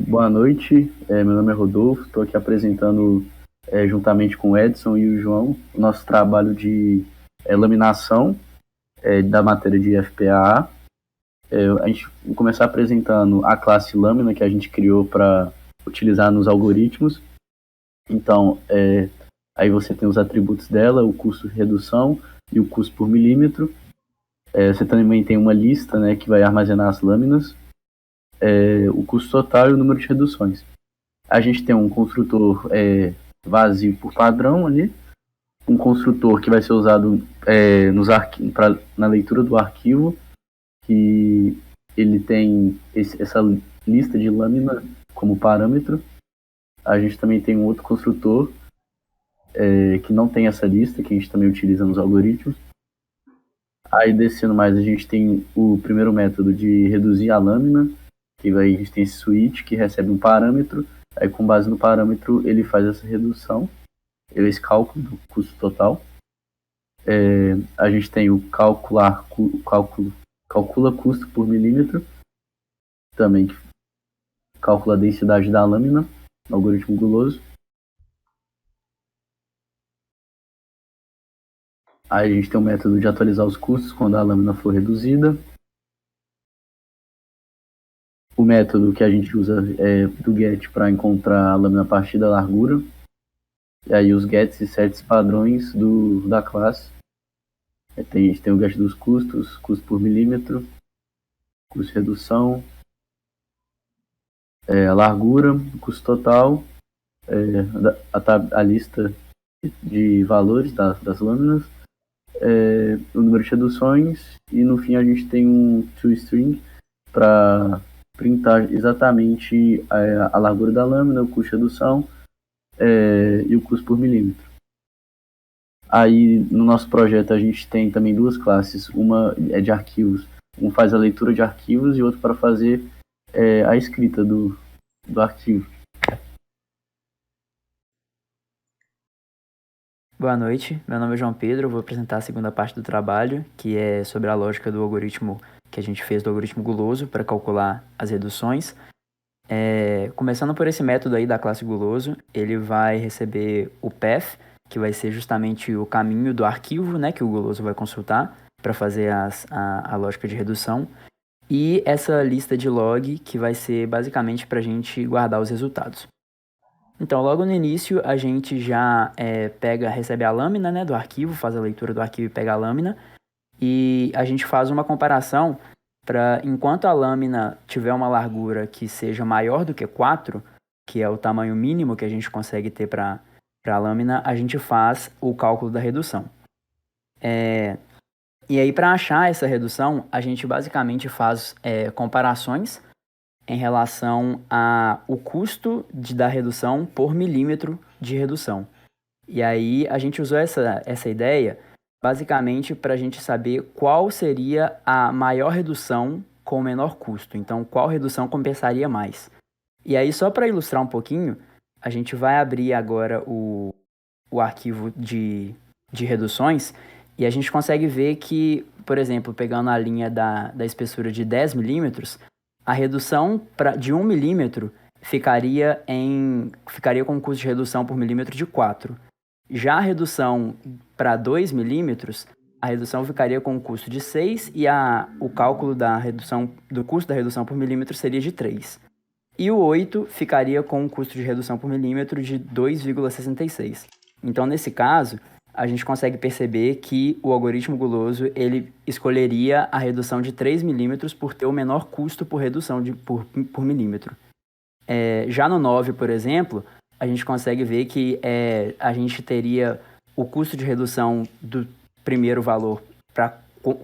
Boa noite, meu nome é Rodolfo, estou aqui apresentando, juntamente com o Edson e o João, o nosso trabalho de laminação da matéria de FPAA. A gente vai começar apresentando a classe lâmina que a gente criou para utilizar nos algoritmos. Então, aí você tem os atributos dela, o custo de redução e o custo por milímetro. Você também tem uma lista, né, que vai armazenar as lâminas, o custo total e o número de reduções. A gente tem um construtor vazio por padrão ali, um construtor que vai ser usado na leitura do arquivo, que ele tem essa lista de lâmina como parâmetro. A gente também tem um outro construtor que não tem essa lista, que a gente também utiliza nos algoritmos. Aí, descendo mais, a gente tem o primeiro método de reduzir a lâmina, que a gente tem esse switch que recebe um parâmetro. Aí, com base no parâmetro, ele faz essa redução, esse cálculo do custo total. A gente tem o calcula custo por milímetro, também que calcula a densidade da lâmina, no algoritmo guloso. Aí a gente tem o método de atualizar os custos quando a lâmina for reduzida. O método que a gente usa é do get para encontrar a lâmina a partir da largura. E aí os gets e sets padrões da classe. A gente tem o get dos custos, custo por milímetro, custo de redução, a largura, o custo total, a lista de valores das lâminas, o número de reduções, e no fim a gente tem um toString para printar exatamente a largura da lâmina, o custo de redução e o custo por milímetro. Aí no nosso projeto a gente tem também duas classes, uma é de arquivos, um faz a leitura de arquivos e outro para fazer a escrita do arquivo. Boa noite, meu nome é João Pedro, eu vou apresentar a segunda parte do trabalho, que é sobre a lógica do algoritmo que a gente fez do algoritmo guloso para calcular as reduções. Começando por esse método aí da classe guloso, ele vai receber o path, que vai ser justamente o caminho do arquivo, né, que o guloso vai consultar para fazer a lógica de redução, e essa lista de log, que vai ser basicamente para a gente guardar os resultados. Então, logo no início, a gente já recebe a lâmina, né, do arquivo, faz a leitura do arquivo e pega a lâmina, e a gente faz uma comparação para, enquanto a lâmina tiver uma largura que seja maior do que 4, que é o tamanho mínimo que a gente consegue ter para a lâmina, a gente faz o cálculo da redução. E aí, para achar essa redução, a gente basicamente faz comparações em relação ao custo da redução por milímetro de redução. E aí a gente usou essa ideia basicamente para a gente saber qual seria a maior redução com o menor custo. Então, qual redução compensaria mais. E aí, só para ilustrar um pouquinho, a gente vai abrir agora o arquivo de reduções e a gente consegue ver que, por exemplo, pegando a linha da espessura de 10 milímetros, a redução de 1 milímetro ficaria com um custo de redução por milímetro de 4. Já a redução para 2 milímetros, a redução ficaria com um custo de 6 e o cálculo do custo da redução por milímetro seria de 3. E o 8 ficaria com um custo de redução por milímetro de 2,66. Então, nesse caso, a gente consegue perceber que o algoritmo guloso ele escolheria a redução de 3 milímetros por ter o menor custo por redução por milímetro. Já no 9, por exemplo, a gente consegue ver que a gente teria o custo de redução do primeiro valor para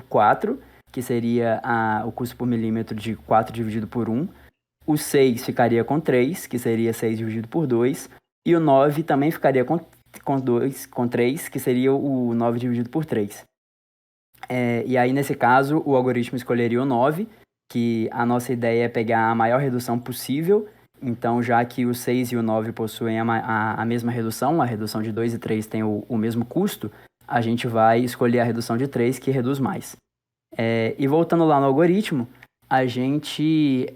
4, que seria o custo por milímetro de 4 dividido por 1. O 6 ficaria com 3, que seria 6 dividido por 2. E o 9 também ficaria com 3, que seria o 9 dividido por 3. E aí, nesse caso, o algoritmo escolheria o 9, que a nossa ideia é pegar a maior redução possível. Então, já que o 6 e o 9 possuem a mesma redução, a redução de 2 e 3 tem o mesmo custo, a gente vai escolher a redução de 3, que reduz mais. E voltando lá no algoritmo, a gente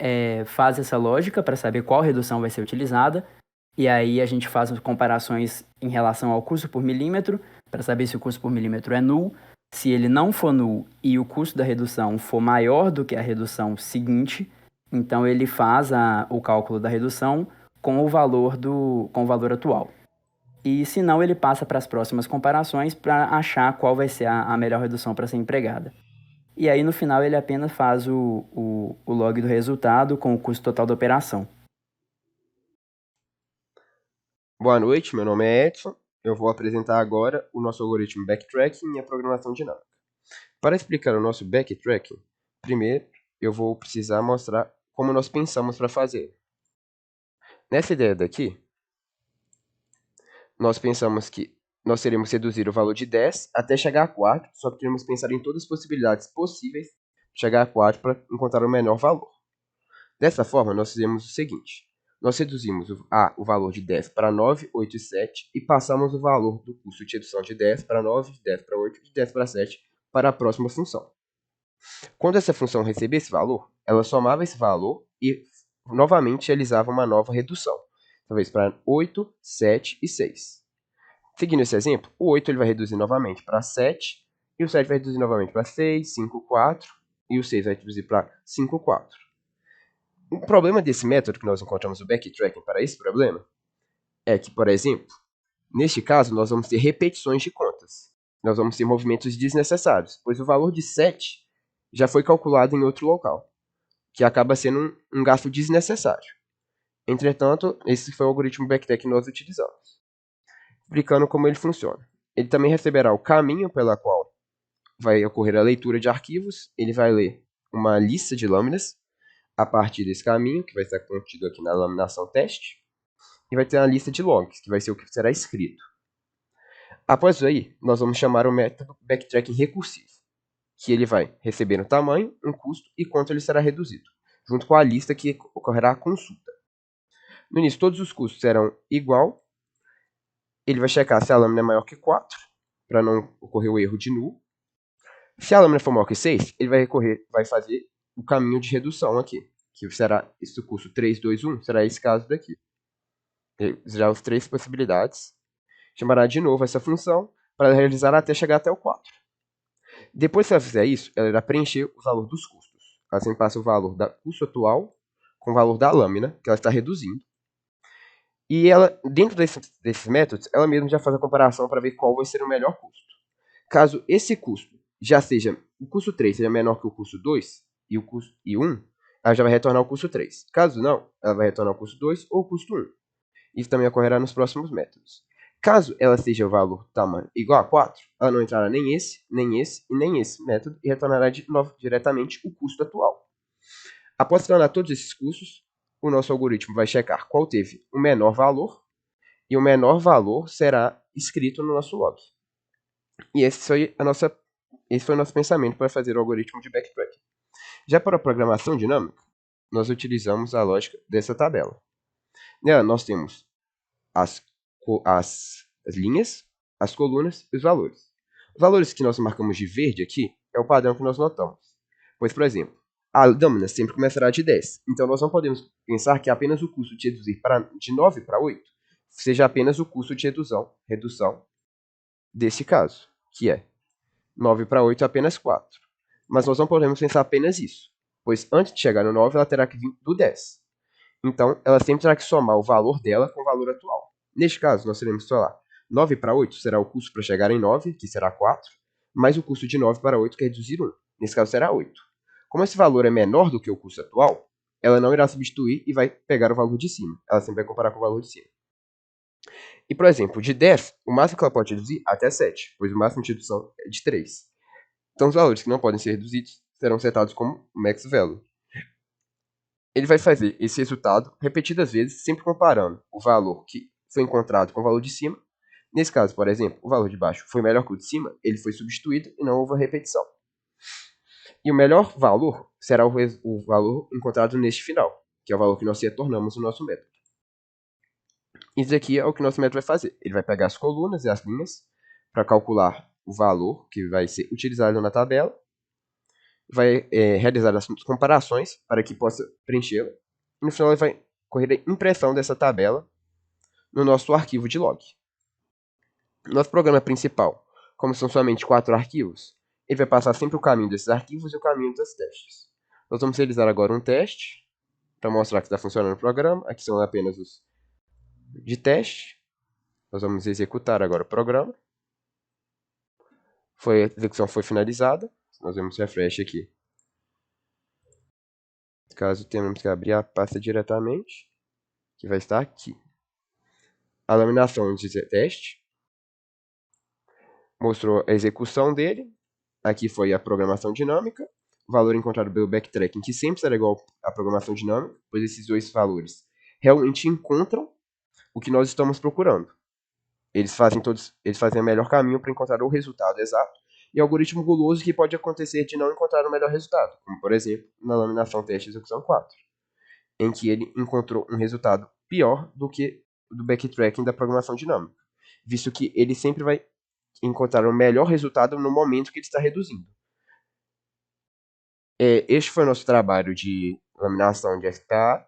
faz essa lógica para saber qual redução vai ser utilizada, e aí a gente faz comparações em relação ao custo por milímetro, para saber se o custo por milímetro é nulo. Se ele não for nulo e o custo da redução for maior do que a redução seguinte, então ele faz o cálculo da redução com o valor atual. E se não, ele passa para as próximas comparações para achar qual vai ser a melhor redução para ser empregada. E aí, no final, ele apenas faz o log do resultado com o custo total da operação. Boa noite, meu nome é Edson. Eu vou apresentar agora o nosso algoritmo backtracking e a programação dinâmica. Para explicar o nosso backtracking, primeiro eu vou precisar mostrar como nós pensamos para fazer. Nessa ideia daqui, nós pensamos que nós teremos reduzir o valor de 10 até chegar a 4, só que teremos que pensar em todas as possibilidades possíveis de chegar a 4 para encontrar o menor valor. Dessa forma, nós fizemos o seguinte. Nós reduzimos o valor de 10 para 9, 8 e 7 e passamos o valor do custo de redução de 10 para 9, de 10 para 8 e de 10 para 7 para a próxima função. Quando essa função recebia esse valor, ela somava esse valor e novamente realizava uma nova redução, talvez para 8, 7 e 6. Seguindo esse exemplo, o 8 ele vai reduzir novamente para 7, e o 7 vai reduzir novamente para 6, 5, 4, e o 6 vai reduzir para 5, 4. O problema desse método que nós encontramos no backtracking para esse problema é que, por exemplo, neste caso nós vamos ter repetições de contas. Nós vamos ter movimentos desnecessários, pois o valor de 7 já foi calculado em outro local, que acaba sendo um gasto desnecessário. Entretanto, esse foi o algoritmo backtrack que nós utilizamos. Explicando como ele funciona. Ele também receberá o caminho pela qual vai ocorrer a leitura de arquivos. Ele vai ler uma lista de lâminas a partir desse caminho, que vai estar contido aqui na laminação teste, e vai ter uma lista de logs, que vai ser o que será escrito. Após isso aí, nós vamos chamar o método backtracking recursivo, que ele vai receber um tamanho, um custo e quanto ele será reduzido, junto com a lista que ocorrerá a consulta. No início, todos os custos serão igual. Ele vai checar se a lâmina é maior que 4, para não ocorrer o erro de null. Se a lâmina for maior que 6, ele vai fazer o caminho de redução aqui, que será esse custo 3, 2, 1, será esse caso daqui. Já as 3 possibilidades. Chamará de novo essa função para realizar até chegar até o 4. Depois que ela fizer isso, ela irá preencher o valor dos custos. Ela sempre passa o valor do custo atual com o valor da lâmina, que ela está reduzindo. E ela, dentro desses métodos, ela mesma já faz a comparação para ver qual vai ser o melhor custo. Caso esse custo já seja, o custo 3 seja menor que o custo 2 e o custo 1, ela já vai retornar o custo 3. Caso não, ela vai retornar o custo 2 ou o custo 1. Isso também ocorrerá nos próximos métodos. Caso ela seja o valor tamanho igual a 4, ela não entrará nem esse, nem esse e nem esse método e retornará diretamente o custo atual. Após retornar todos esses custos, o nosso algoritmo vai checar qual teve o menor valor, e o menor valor será escrito no nosso log. E esse foi o nosso pensamento para fazer o algoritmo de backtracking. Já para a programação dinâmica, nós utilizamos a lógica dessa tabela. Nela nós temos as linhas, as colunas e os valores. Os valores que nós marcamos de verde aqui é o padrão que nós notamos. Pois, por exemplo, a lâmina sempre começará de 10. Então, nós não podemos pensar que apenas o custo de reduzir de 9 para 8 seja apenas o custo de redução desse caso, que é 9 para 8 é apenas 4. Mas nós não podemos pensar apenas isso, pois antes de chegar no 9, ela terá que vir do 10. Então, ela sempre terá que somar o valor dela com o valor atual. Neste caso, nós teremos, sei lá, 9 para 8 será o custo para chegar em 9, que será 4, mais o custo de 9 para 8, que é reduzir 1. Nesse caso, será 8. Como esse valor é menor do que o custo atual, ela não irá substituir e vai pegar o valor de cima. Ela sempre vai comparar com o valor de cima. E, por exemplo, de 10, o máximo que ela pode reduzir até 7, pois o máximo de redução é de 3. Então, os valores que não podem ser reduzidos serão setados como max value. Ele vai fazer esse resultado repetidas vezes, sempre comparando o valor que foi encontrado com o valor de cima. Nesse caso, por exemplo, o valor de baixo foi melhor que o de cima, ele foi substituído e não houve repetição. E o melhor valor será o valor encontrado neste final, que é o valor que nós retornamos no nosso método. Isso aqui é o que o nosso método vai fazer. Ele vai pegar as colunas e as linhas para calcular o valor que vai ser utilizado na tabela. vai realizar as comparações para que possa preenchê-la. E no final ele vai correr a impressão dessa tabela no nosso arquivo de log. Nosso programa principal, como são somente 4 arquivos, ele vai passar sempre o caminho desses arquivos e o caminho dos testes. Nós vamos realizar agora um teste para mostrar que está funcionando o programa. Aqui são apenas os de teste. Nós vamos executar agora o programa. A execução foi finalizada. Nós vamos refresh aqui. Caso tenhamos que abrir a pasta diretamente, que vai estar aqui. A laminação de teste mostrou a execução dele. Aqui foi a programação dinâmica. O valor encontrado pelo backtracking, que sempre será igual à programação dinâmica, pois esses dois valores realmente encontram o que nós estamos procurando. Eles fazem o melhor caminho para encontrar o resultado exato, e algoritmo guloso que pode acontecer de não encontrar o melhor resultado, como por exemplo na laminação teste execução 4, em que ele encontrou um resultado pior do que o do backtracking da programação dinâmica, visto que ele sempre vai encontrar o melhor resultado no momento que ele está reduzindo. Este foi o nosso trabalho de laminação de FPA.